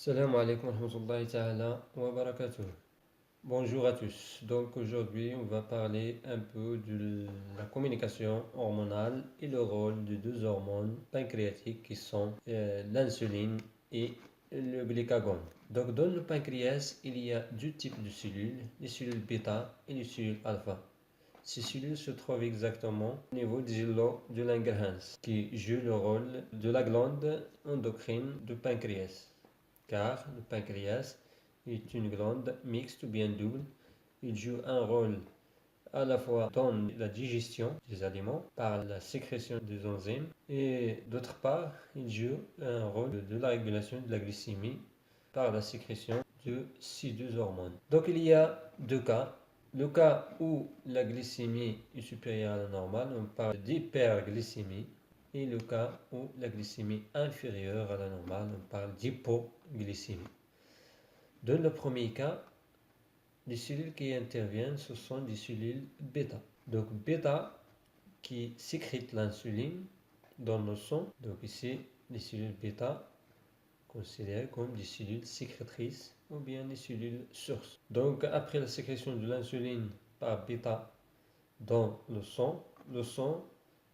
Salam alaikum wa rahmatullahi ta'ala wa barakatuh. Bonjour à tous. Donc aujourd'hui, on va parler un peu de la communication hormonale et le rôle de deux hormones pancréatiques qui sont l'insuline et le glucagon. Donc dans le pancréas, il y a deux types de cellules, les cellules bêta et les cellules alpha. Ces cellules se trouvent exactement au niveau des îlots de Langerhans, qui jouent le rôle de la glande endocrine du pancréas. Car le pancréas est une glande mixte ou bien double. Il joue un rôle à la fois dans la digestion des aliments par la sécrétion des enzymes et d'autre part, il joue un rôle de la régulation de la glycémie par la sécrétion de ces deux hormones. Donc il y a deux cas. Le cas où la glycémie est supérieure à la normale, on parle d'hyperglycémie. Et le cas où la glycémie est inférieure à la normale, on parle d'hypoglycémie. Dans le premier cas, les cellules qui interviennent, ce sont des cellules bêta. Donc bêta qui sécrètent l'insuline dans le sang. Donc ici, les cellules bêta considérées comme des cellules sécrétrices ou bien des cellules sources. Donc après la sécrétion de l'insuline par bêta dans le sang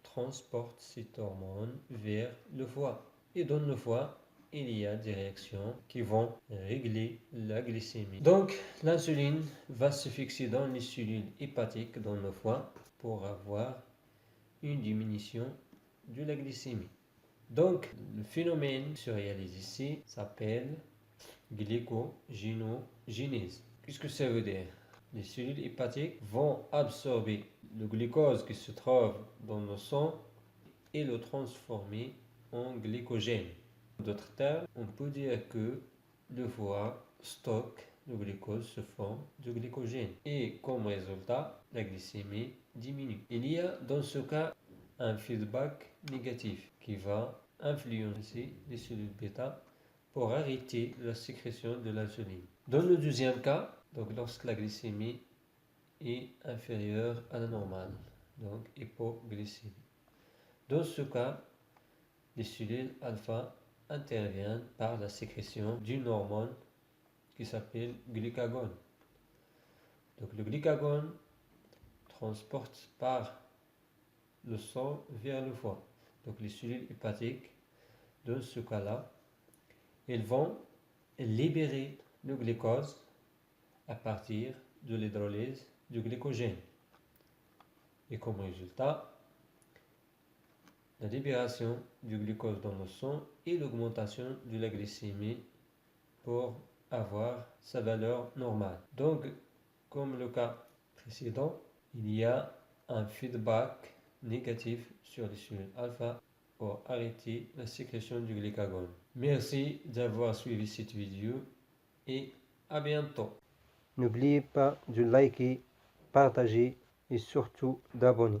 transporte cette hormone vers le foie. Et dans le foie, il y a des réactions qui vont régler la glycémie. Donc, l'insuline va se fixer dans les cellules hépatiques dans le foie pour avoir une diminution de la glycémie. Donc, le phénomène qui se réalise ici s'appelle glycogénogenèse. Qu'est-ce que ça veut dire? Les cellules hépatiques vont absorber le glucose qui se trouve dans le sang et le transformer en glycogène. En d'autres termes, on peut dire que le foie stocke le glucose sous forme de glycogène et comme résultat, la glycémie diminue. Il y a dans ce cas un feedback négatif qui va influencer les cellules bêta pour arrêter la sécrétion de l'insuline. Dans le deuxième cas, donc lorsque la glycémie est inférieure à la normale, donc hypoglycémie. Dans ce cas, les cellules alpha interviennent par la sécrétion d'une hormone qui s'appelle glucagon. Donc le glucagon transporte par le sang vers le foie. Donc les cellules hépatiques, dans ce cas-là, elles vont libérer le glucose à partir de l'hydrolyse du glycogène. Et comme résultat, la libération du glucose dans le sang et l'augmentation de la glycémie pour avoir sa valeur normale. Donc, comme le cas précédent, il y a un feedback négatif sur les cellules alpha pour arrêter la sécrétion du glucagon. Merci d'avoir suivi cette vidéo et à bientôt. N'oubliez pas de liker, partager et surtout d'abonner.